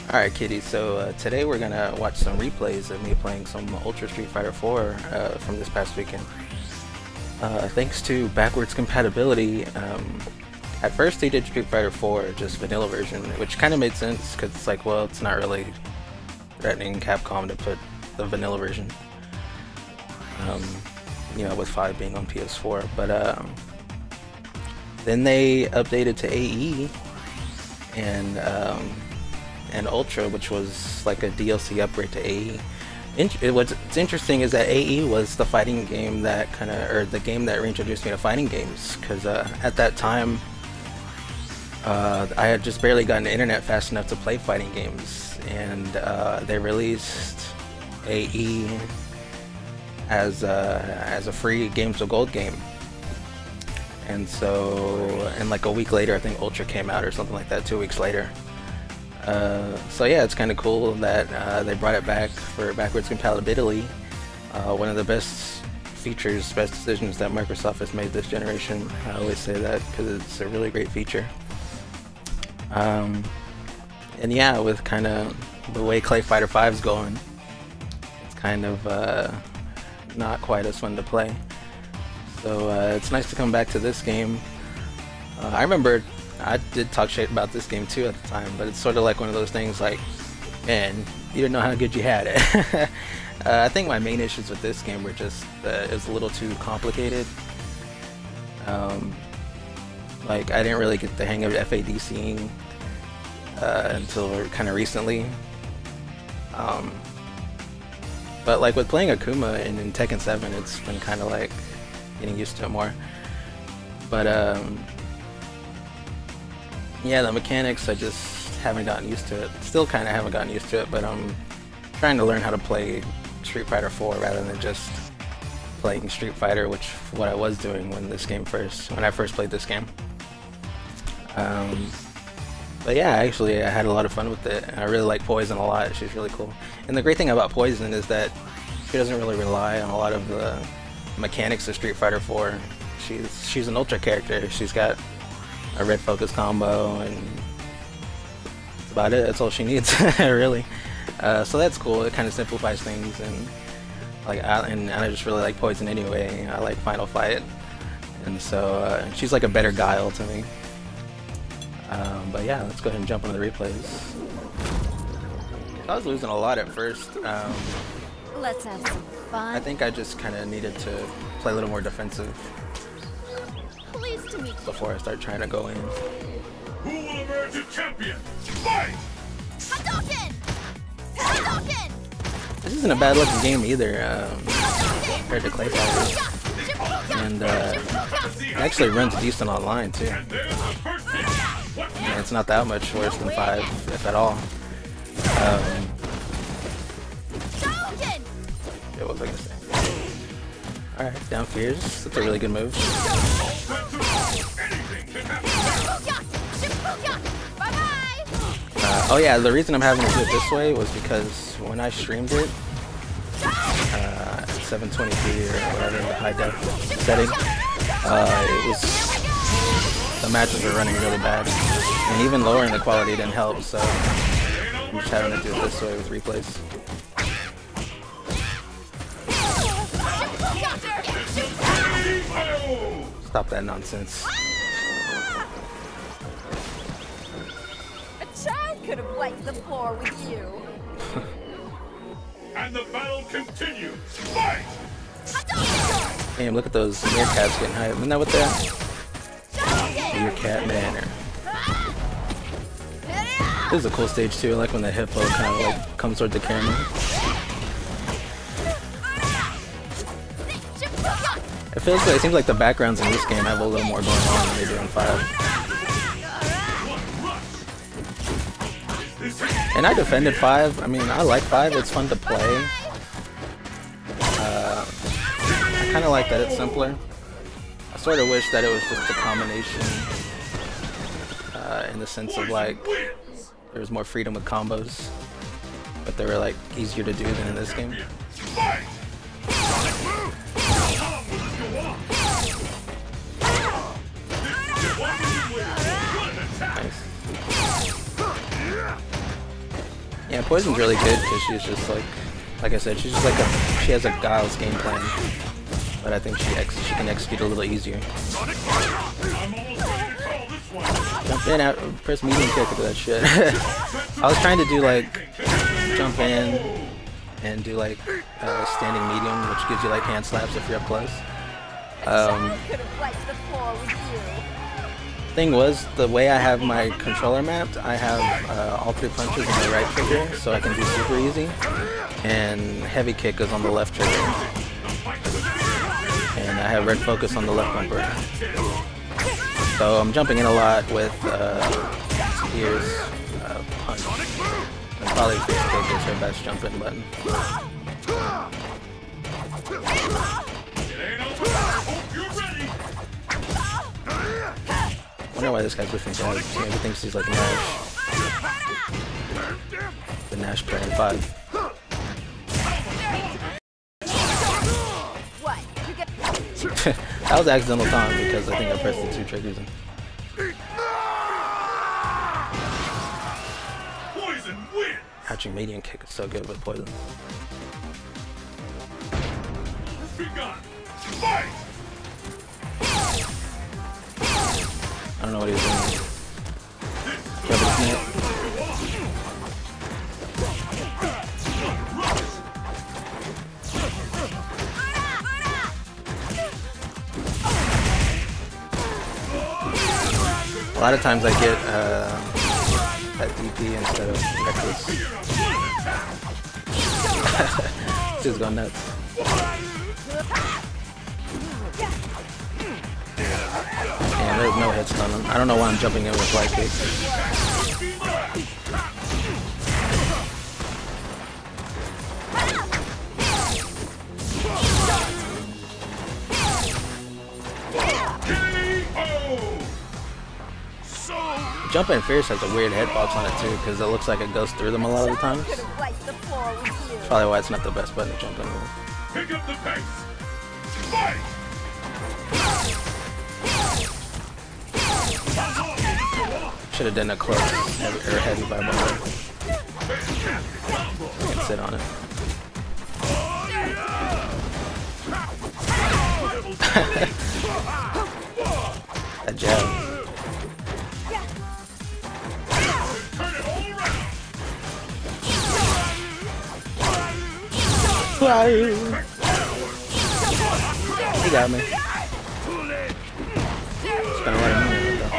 Alright, Kitty, so today we're gonna watch some replays of me playing some Ultra Street Fighter 4 from this past weekend. Thanks to backwards compatibility, at first they did Street Fighter 4, just vanilla version, which kind of made sense because it's like, well, it's not really threatening Capcom to put the vanilla version, you know, with 5 being on PS4, but then they updated to AE and Ultra, which was like a DLC upgrade to AE. What's interesting is that AE was the fighting game that the game that reintroduced me to fighting games, because at that time I had just barely gotten the internet fast enough to play fighting games, and they released AE as a free Games of Gold game. And so, and like a week later, I think Ultra came out or something like that, 2 weeks later. So yeah, it's kind of cool that they brought it back for backwards compatibility. One of the best features, best decisions that Microsoft has made this generation. I always say that because it's a really great feature. And yeah, with kind of the way Clay Fighter 5 is going, it's kind of not quite as fun to play. So it's nice to come back to this game. I remember I did talk shit about this game too at the time, but it's sort of like one of those things like, man, you didn't know how good you had it. I think my main issues with this game were just it was a little too complicated. Like, I didn't really get the hang of FADCing until kind of recently. But like with playing Akuma in Tekken 7, it's been kind of like getting used to it more. But yeah, the mechanics, I just haven't gotten used to it. Still kind of haven't gotten used to it, but I'm trying to learn how to play Street Fighter 4 rather than just playing Street Fighter, which what I was doing when I first played this game. But yeah, actually I had a lot of fun with it, and I really like Poison a lot. She's really cool. And the great thing about Poison is that she doesn't really rely on a lot of the mechanics of Street Fighter 4. She's an Ultra character. She's got a red focus combo, and that's about it. That's all she needs, really. So that's cool. It kind of simplifies things, and like, I just really like Poison anyway. I like Final Fight, and so she's like a better Guile to me. But yeah, let's go ahead and jump into the replays. I was losing a lot at first. Let's have some fun. I think I just kind of needed to play a little more defensive before I start trying to go in. Who will emerge a champion? Fight! Hadouken! Hadouken! This isn't a bad looking game either, compared to Clay Fighter. And it actually runs decent online too. And it's not that much worse than 5, if at all. Yeah, what was I gonna say? Alright, down fears. That's a really good move. Oh yeah, the reason I'm having to do it this way was because when I streamed it, 720p or whatever, the high def setting, the matches were running really bad, and even lowering the quality didn't help, so I'm just having to do it this way with replays. Stop that nonsense. A child could have wiped the floor with you. And the battle continues. Fight! Damn, look at those meerkats getting high. Isn't that what they're? Meerkat Manor. This is a cool stage too. I like when the hippo kind of like comes towards the camera. It seems like the backgrounds in this game have a little more going on than they do in 5. And I defended 5. I mean, I like 5. It's fun to play. I kind of like that it's simpler. I sort of wish that it was just a combination, in the sense of like there was more freedom with combos, but they were like easier to do than in this game. Nice. Yeah, Poison's really good because she's just like I said, she's just like she has a Guile's game plan, but I think she can execute a little easier. Jump in, out, press medium kick into that shit. I was trying to do like jump in and do like standing medium, which gives you like hand slaps if you're up close. Thing was, the way I have my controller mapped, I have all 3 punches on the right trigger, so I can do super easy, and heavy kick is on the left trigger, and I have red focus on the left bumper. So I'm jumping in a lot with Spears, punch, and probably face kick is her best jumping button. I wonder why this guy's whiffing jabs. Maybe thinks he's like Nash. The Nash player in 5. That was accidental time because I think I pressed the 2 triggers. Poison wins. Hatching medium kick is so good with Poison. Begun. Fight. I don't know what he's doing. Grab his neck. A lot of times I get that DP instead of Reckless. Just going nuts. And there's no hit stun. I don't know why I'm jumping in with fly kick. Jumping Fierce has a weird hitbox on it too, because it looks like it goes through them a lot of the times. That's probably why it's not the best button to jump in with. Pick up the pace. Fight. Should have done a close heavy fireball. I can sit on it. That jab. He got me. Just gonna let him know though.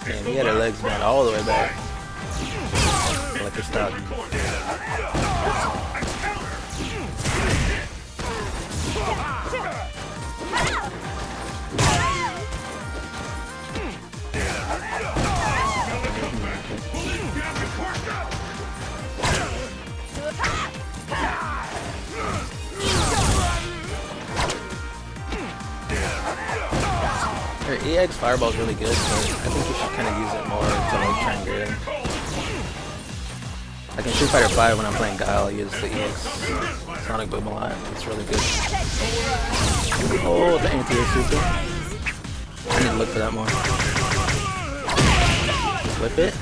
Man, he had her legs bent all the way back. Like a stop. Her EX Fireball is really good, but I think you should kind of use it more to like try and get in. Like in Street Fighter 5 when I'm playing Guile, I use the EX Sonic Boom a lot. It's really good. Oh, the anti-air super. I need to look for that more. Flip it.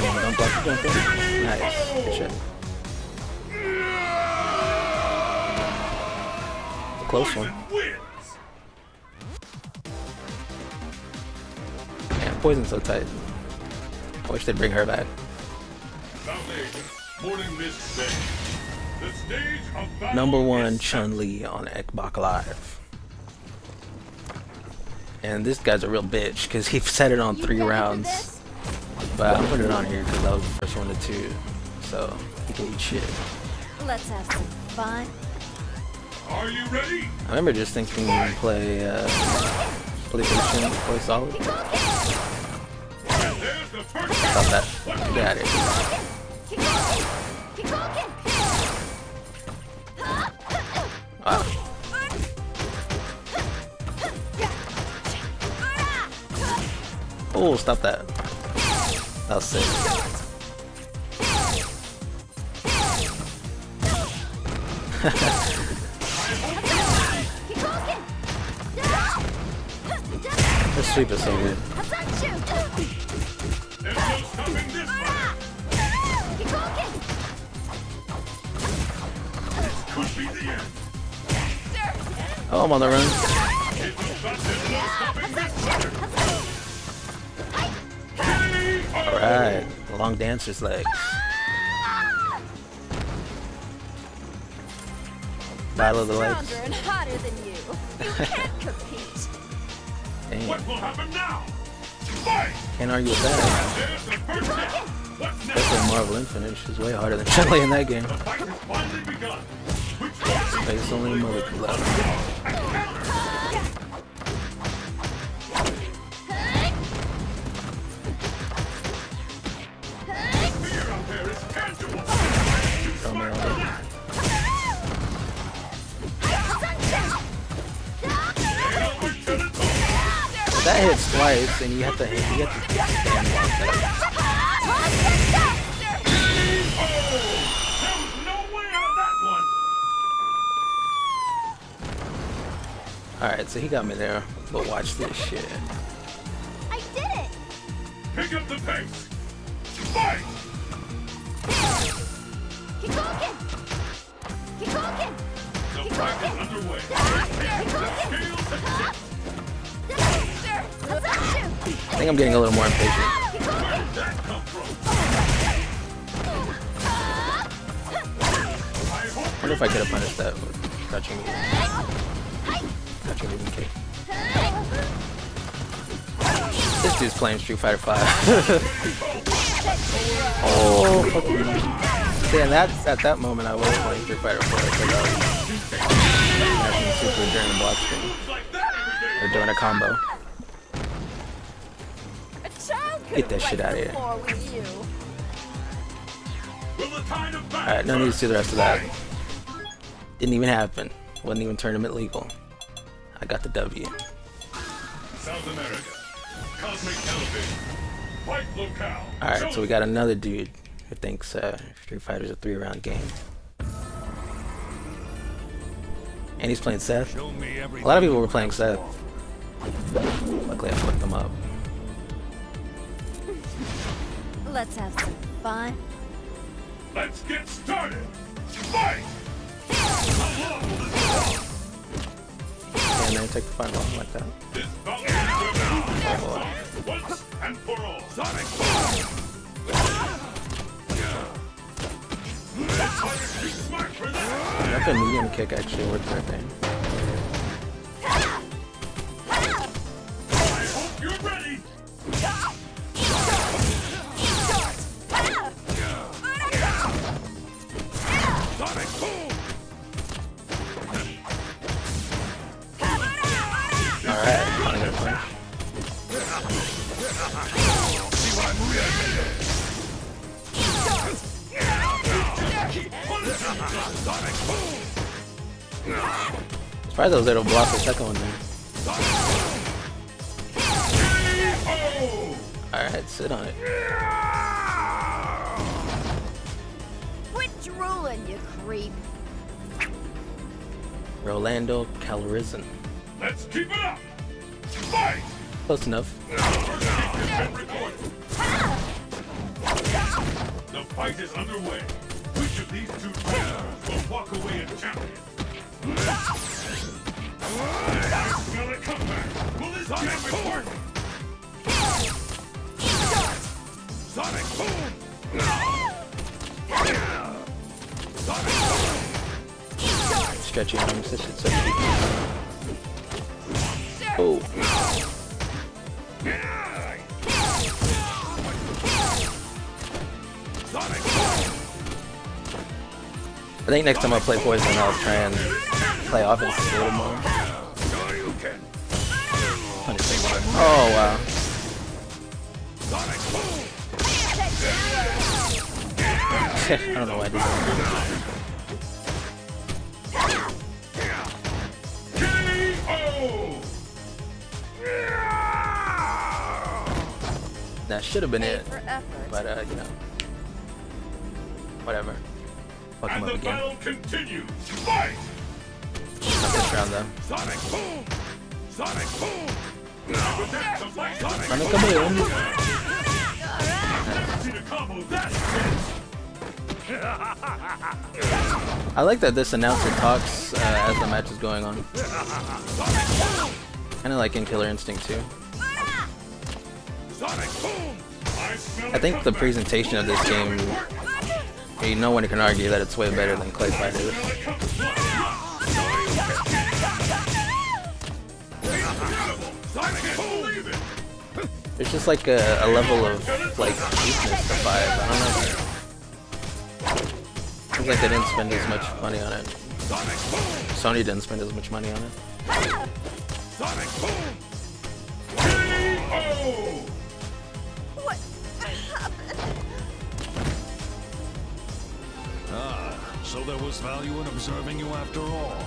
And don't block the jumper. Nice. Good shit. A close one. Poison's so tight. I wish they'd bring her back. Number 1 Chun-Li on Xbox Live. And this guy's a real bitch because he set it on 3 rounds. But I'm putting it on here because that was the first one to 2. So he can eat shit. Let's have some fun. Are you ready? I remember just thinking play PlayStation, play solid. Stop that. Get out of here. Wow. Oh, stop that. That was sick. sweep is so good. There's no stopping this fight. This could be the end. Oh, I'm on the run. It was fast. There's no stopping this fighter. Alright, long dancer's legs. Battle of the legs. Stronger and hotter than you. You can't compete. Dang. What will happen now? Fight! Can't argue with that. There's the first hit. What's next? Especially Marvel Infinite, she's way harder than Chun-Li in that game. The fight has finally begun. Which one? Face only mother left. Fear out there is tangible. Throw me on. That hits twice, and you have to stand like that. There was no way on that one. Alright, so he got me there, but watch this shit. I did it. Pick up the pace. Fight! Keep walking. Keep walking. The fight is underway. The scales have tipped. I think I'm getting a little more impatient. Where did that come from? I hope I wonder if I could have punished that with touching even kick. This dude's playing Street Fighter 5. Oh, fuck me. See, and that's at that moment I was playing Street Fighter 4 because I was mashing super during the block screen. like that every day. Or doing a combo. A child could Get that have shit wiped outta the here. floor with you. Will the tide of battle Alright, no need to see the rest of that. Fight! Didn't even happen. Wasn't even tournament legal. I got the W. South America. Cosmic Television. Fight locale. Alright, so we got another dude who thinks Street Fighter's a 3-round game. And he's playing Seth. A lot of people were playing Seth. Luckily I fucked them up. Let's have some fun. Let's get started. Fight! How long will this go? And then take the final one like that. This bout is now. Once and for all. Sonic Boom! This fighter too smart for that. That medium kick actually worked right there. I hope you're ready. Sonic Boom! Alright, finally got a punch. See what I'm ready. Keep punishing. Sonic Boom! Surprised I was able to block the second one there. Oh! Alright, sit on it. Quit drooling, you creep. Rolando Calrissian. Let's keep it up. Fight! Close enough. The fight is underway. Which of these two players will walk away a champion? I smell a comeback. Will this gambit work? Sonic Boom! Sonic Boom! Stretchy arms, this shit's so cheap. Oh. Sonic Boom! I think next time I play Poison, I'll try and play offense a little more. Sure you can. Oh, wow. Sonic Boom! I don't know why I did that. KO! That should have been A it. for effort. But, you know. Whatever. Fuck him And up the again. battle continues. Fight! Not this round, though. Sonic Boom! Sonic Boom! Sonic Kaboom! See the combo that I like that this announcer talks as the match is going on. Kinda like in Killer Instinct too. I think the presentation of this game, no one can argue that it's way better than Clay Fighters. There's just like a level of like cheapness to 5. I don't know. Seems like they didn't spend as much money on it. Sony didn't spend as much money on it. What happened? So there was value in observing you after all.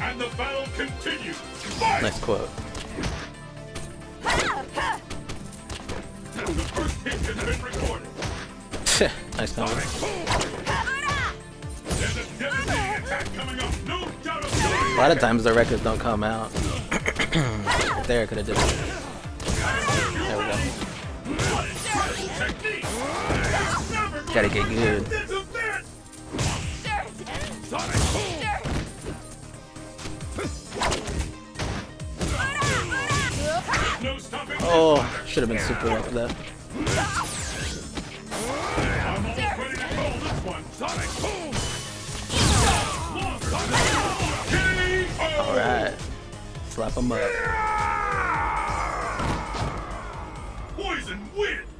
And the battle continues. Fight! Nice quote. The first hit has been recorded. Nice combo. There's a devastating attack coming up. No doubt A about it. lot of times the records don't come out. There, I could have did it. There we go. Technique. Gotta get good. This event. Sonic boom! No stopping. Oh, should have been super after that. I'm almost ready to call this one. Sonic boom. Alright. Slap him up. Poison wins.